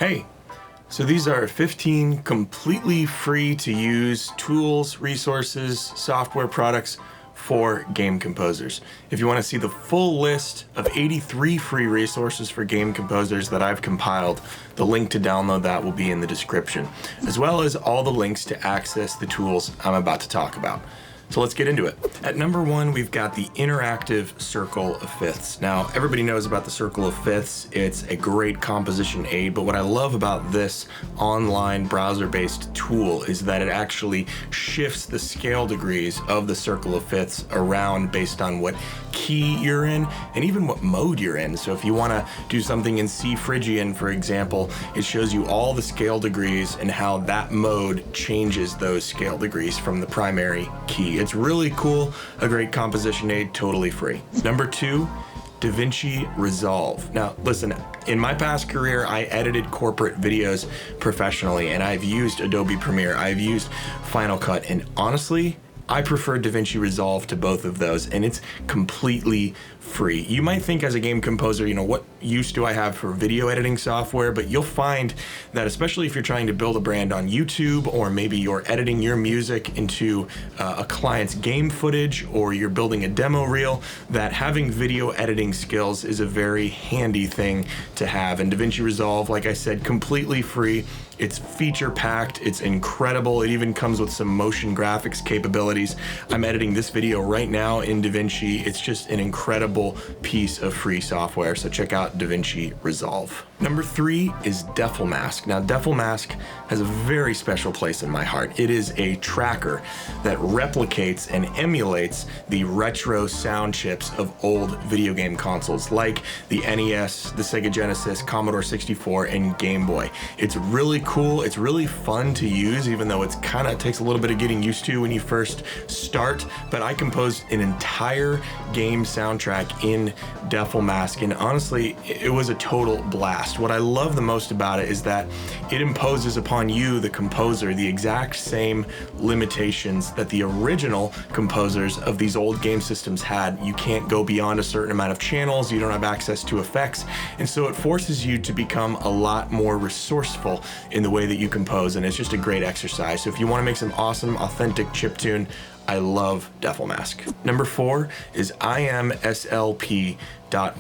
Hey, so these are 15 completely free to use tools, resources, software products for game composers. If you want to see the full list of 83 free resources for game composers that I've compiled, the link to download that will be in the description, as well as all the links to access the tools I'm about to talk about. So let's get into it. At number 1, we've got the interactive circle of fifths. Now, everybody knows about the circle of fifths. It's a great composition aid, but what I love about this online browser-based tool is that it actually shifts the scale degrees of the circle of fifths around based on what key you're in and even what mode you're in. So if you want to do something in C Phrygian, for example, it shows you all the scale degrees and how that mode changes those scale degrees from the primary key. It's really cool, a great composition aid, totally free. Number 2, Davinci Resolve. Now, listen, in my past career, I edited corporate videos professionally, and I've used Adobe Premiere, I've used Final Cut, and honestly, I prefer Davinci Resolve to both of those, and it's completely free. You might think as a game composer, you know, what use do I have for video editing software? But you'll find that especially if you're trying to build a brand on YouTube, or maybe you're editing your music into a client's game footage, or you're building a demo reel, that having video editing skills is a very handy thing to have. And Davinci Resolve, like I said, completely free. It's feature packed, it's incredible. It even comes with some motion graphics capabilities. I'm editing this video right now in Davinci. It's just an incredible piece of free software, so check out Davinci Resolve. Number 3 is Duffle Mask. Now, Duffle Mask has a very special place in my heart. It is a tracker that replicates and emulates the retro sound chips of old video game consoles like the NES, the Sega Genesis, Commodore 64, and Game Boy. It's really cool. It's really fun to use, even though it's kind of takes a little bit of getting used to when you first start. But I composed an entire game soundtrack in Duffle Mask, and honestly, it was a total blast. What I love the most about it is that it imposes upon you, the composer, the exact same limitations that the original composers of these old game systems had. You can't go beyond a certain amount of channels, you don't have access to effects, and so it forces you to become a lot more resourceful in the way that you compose, and it's just a great exercise. So if you want to make some awesome, authentic chiptune, I love Duffle Mask. Number 4 is Imslp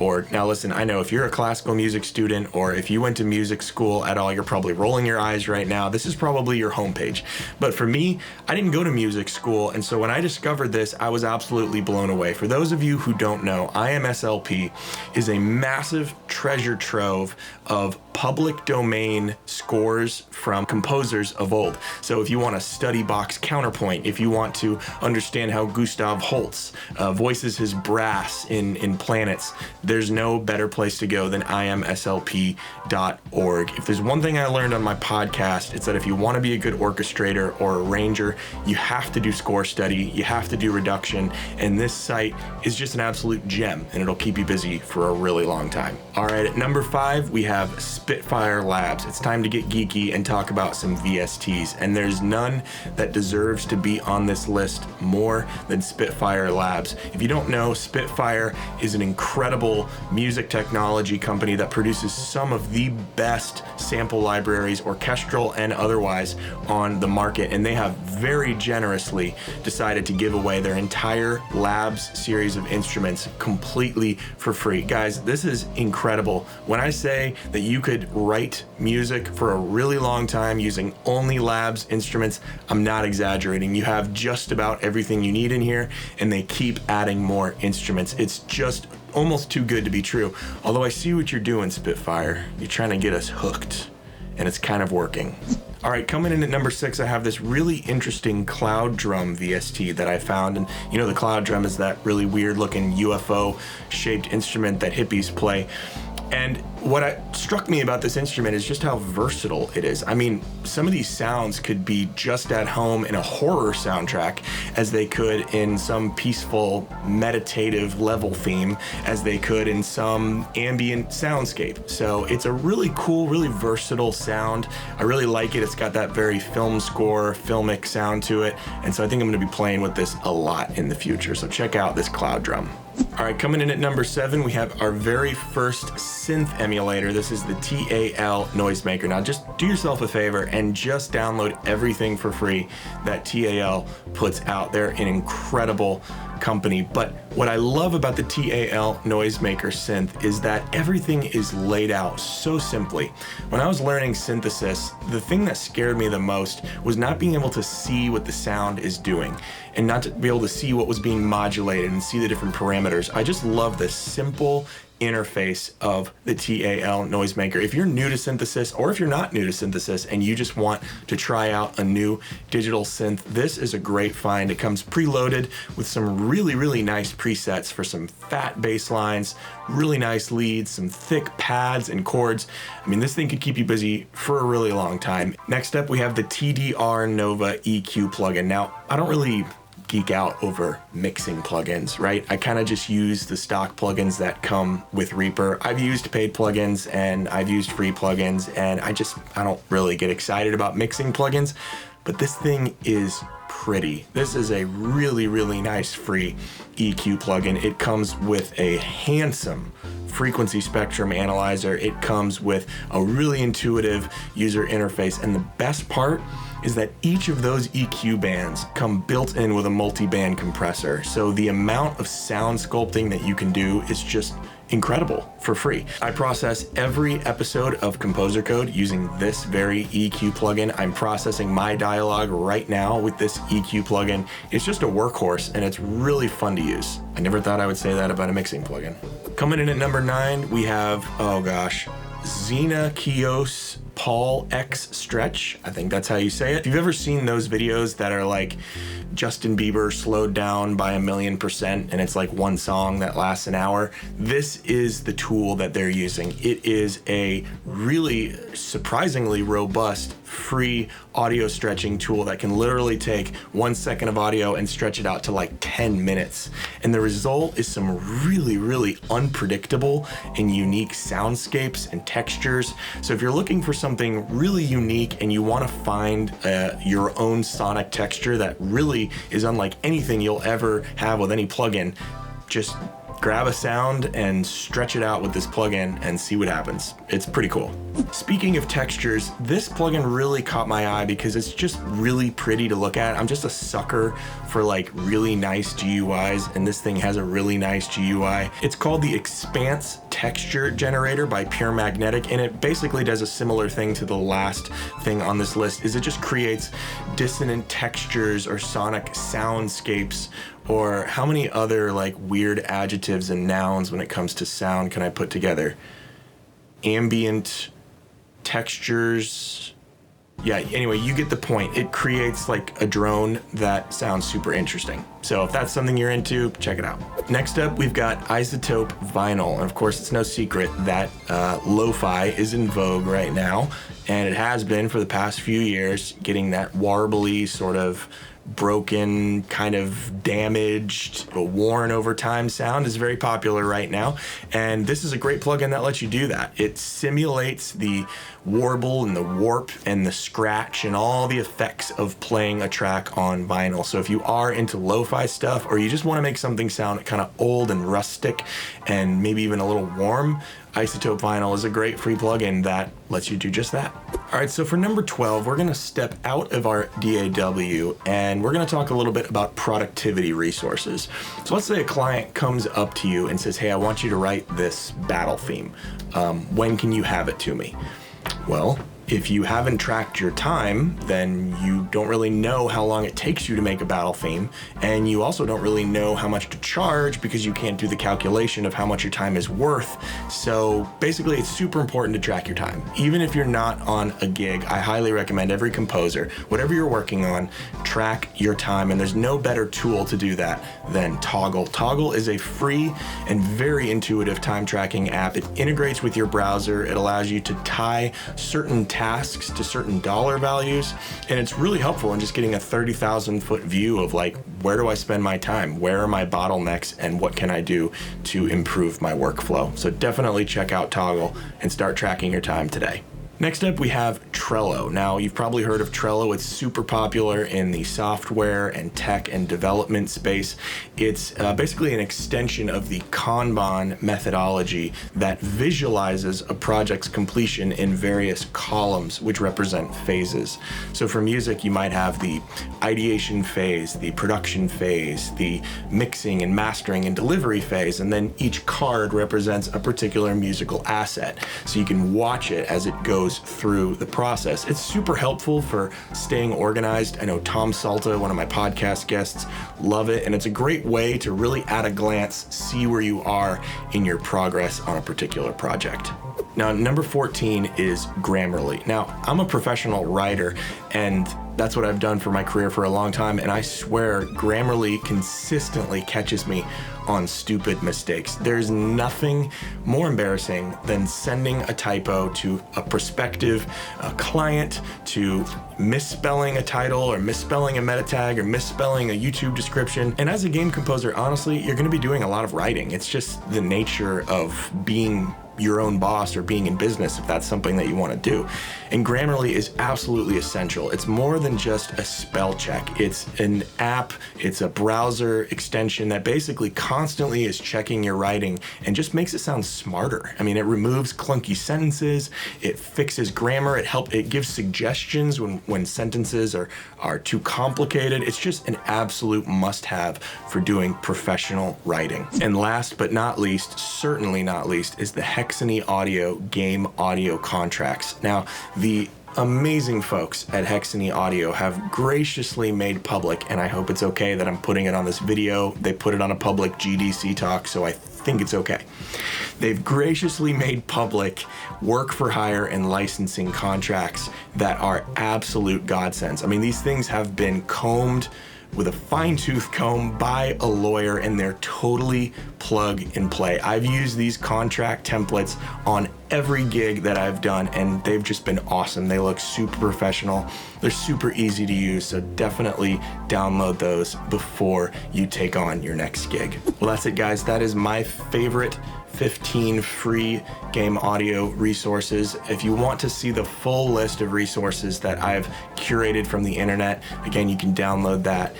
Org. Now listen, I know if you're a classical music student or if you went to music school at all, you're probably rolling your eyes right now. This is probably your homepage. But for me, I didn't go to music school, and so when I discovered this, I was absolutely blown away. For those of you who don't know, Imslp is a massive treasure trove of public domain scores from composers of old. So if you want to study Bach's counterpoint, if you want to understand how Gustav Holst voices his brass in Planets, there's no better place to go than imslp.org. If there's one thing I learned on my podcast, it's that if you want to be a good orchestrator or arranger, you have to do score study, you have to do reduction, and this site is just an absolute gem, and it'll keep you busy for a really long time. All right, at number 5, we have Spitfire Labs. It's time to get geeky and talk about some VSTs, and there's none that deserves to be on this list more than Spitfire Labs. If you don't know, Spitfire is an incredible music technology company that produces some of the best sample libraries, orchestral and otherwise, on the market, and they have very generously decided to give away their entire Labs series of instruments completely for free. Guys, this is incredible. When I say that you could write music for a really long time using only Labs instruments, I'm not exaggerating. You have just about everything you need in here, and they keep adding more instruments. It's just almost too good to be true. Although I see what you're doing, Spitfire. You're trying to get us hooked, and it's kind of working. All right, coming in at number 6, I have this really interesting cloud drum VST that I found. And you know, the cloud drum is that really weird looking UFO shaped instrument that hippies play. And what struck me about this instrument is just how versatile it is. I mean, some of these sounds could be just at home in a horror soundtrack, as they could in some peaceful, meditative level theme, as they could in some ambient soundscape. So it's a really cool, really versatile sound. I really like it. It's got that very film score, filmic sound to it. And so I think I'm going to be playing with this a lot in the future. So check out this cloud drum. All right, coming in at number 7, we have our very first synth emulator. This is the TAL Noisemaker. Now just do yourself a favor and just download everything for free that TAL puts out. They're an incredible company. But what I love about the TAL Noisemaker synth is that everything is laid out so simply. When I was learning synthesis, the thing that scared me the most was not being able to see what the sound is doing and not to be able to see what was being modulated and see the different parameters. I just love the simple interface of the TAL Noisemaker. If you're new to synthesis, or if you're not new to synthesis and you just want to try out a new digital synth, this is a great find. It comes preloaded with some really nice presets for some fat bass lines, really nice leads, some thick pads and chords. I mean, this thing could keep you busy for a really long time. Next up, we have the Tdr Nova EQ plugin. Now, I don't really geek out over mixing plugins, right? I kind of just use the stock plugins that come with Reaper. I've used paid plugins and I've used free plugins, and I don't really get excited about mixing plugins, but this thing is pretty. This is a really nice free EQ plugin. It comes with a handsome frequency spectrum analyzer. It comes with a really intuitive user interface, and the best part is that each of those EQ bands come built in with a multi-band compressor. So the amount of sound sculpting that you can do is just incredible for free. I process every episode of Composer Code using this very EQ plugin. I'm processing my dialogue right now with this EQ plugin. It's just a workhorse and it's really fun to use. I never thought I would say that about a mixing plugin. Coming in at number 9, we have, oh gosh, Xena Kios Paul X Stretch. I think that's how you say it. If you've ever seen those videos that are like Justin Bieber slowed down by 1,000,000% and it's like one song that lasts an hour, this is the tool that they're using. It is a really surprisingly robust free audio stretching tool that can literally take 1 second of audio and stretch it out to like 10 minutes. And the result is some really unpredictable and unique soundscapes and textures. So if you're looking for something really unique and you want to find your own sonic texture that really is unlike anything you'll ever have with any plugin, just grab a sound and stretch it out with this plugin and see what happens. It's pretty cool. Speaking of textures, this plugin really caught my eye because it's just really pretty to look at. I'm just a sucker for like really nice GUIs, and this thing has a really nice GUI. It's called the Expanse Texture Generator by Pure Magnetic, and it basically does a similar thing to the last thing on this list. Is it just creates dissonant textures or sonic soundscapes, or how many other like weird adjectives and nouns when it comes to sound can I put together? Ambient textures. Yeah, anyway, you get the point. It creates like a drone that sounds super interesting. So if that's something you're into, check it out. Next up, we've got Isotope Vinyl. And of course, it's no secret that lo-fi is in vogue right now. And it has been for the past few years, getting that warbly sort of broken, kind of damaged, worn over time sound is very popular right now. And this is a great plugin that lets you do that. It simulates the warble and the warp and the scratch and all the effects of playing a track on vinyl. So if you are into lo-fi stuff, or you just want to make something sound kind of old and rustic and maybe even a little warm, Isotope Vinyl is a great free plugin that lets you do just that. All right, so for number 12, we're gonna step out of our DAW and we're gonna talk a little bit about productivity resources. So let's say a client comes up to you and says, hey, I want you to write this battle theme. When can you have it to me? Well, if you haven't tracked your time, then you don't really know how long it takes you to make a battle theme, and you also don't really know how much to charge because you can't do the calculation of how much your time is worth. So basically, it's super important to track your time. Even if you're not on a gig, I highly recommend every composer, whatever you're working on, track your time, and there's no better tool to do that than Toggl. Toggl is a free and very intuitive time tracking app. It integrates with your browser. It allows you to tie certain tasks to certain dollar values, and it's really helpful in just getting a 30,000-foot view of like, where do I spend my time, where are my bottlenecks, and what can I do to improve my workflow. So definitely check out Toggl and start tracking your time today. Next up, we have Trello. Now, you've probably heard of Trello. It's super popular in the software and tech and development space. It's basically an extension of the Kanban methodology that visualizes a project's completion in various columns, which represent phases. So for music, you might have the ideation phase, the production phase, the mixing and mastering and delivery phase, and then each card represents a particular musical asset. So you can watch it as it goes through the process. It's super helpful for staying organized. I know Tom Salta, one of my podcast guests, love it, and it's a great way to really at a glance see where you are in your progress on a particular project. Now, number 14 is Grammarly. Now, I'm a professional writer, and that's what I've done for my career for a long time, and I swear Grammarly consistently catches me on stupid mistakes. There's nothing more embarrassing than sending a typo to a prospective client, to misspelling a title or misspelling a meta tag or misspelling a YouTube description. And as a game composer, honestly, you're going to be doing a lot of writing. It's just the nature of being your own boss or being in business, if that's something that you want to do. And Grammarly is absolutely essential. It's more than just a spell check. It's an app, it's a browser extension that basically constantly is checking your writing and just makes it sound smarter. I mean, it removes clunky sentences, it fixes grammar, it gives suggestions when sentences are too complicated. It's just an absolute must-have for doing professional writing. And last but not least, certainly not least, is the Hexany Audio game audio contracts. Now, the amazing folks at Hexany Audio have graciously made public, and I hope it's okay that I'm putting it on this video. They put it on a public GDC talk, so I think it's okay. They've graciously made public work for hire and licensing contracts that are absolute godsends. I mean, these things have been combed with a fine-tooth comb by a lawyer, and they're totally plug and play. I've used these contract templates on every gig that I've done, and they've just been awesome. They look super professional. They're super easy to use, so definitely download those before you take on your next gig. Well, that's it, guys. That is my favorite 15 free game audio resources. If you want to see the full list of resources that I've curated from the internet, again, you can download that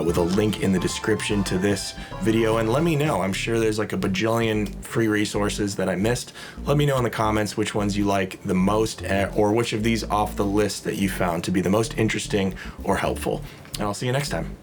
with a link in the description to this video, and let me know. I'm sure there's like a bajillion free resources that I missed. Let me know in the comments which ones you like the most, or which of these off the list that you found to be the most interesting or helpful. And I'll see you next time.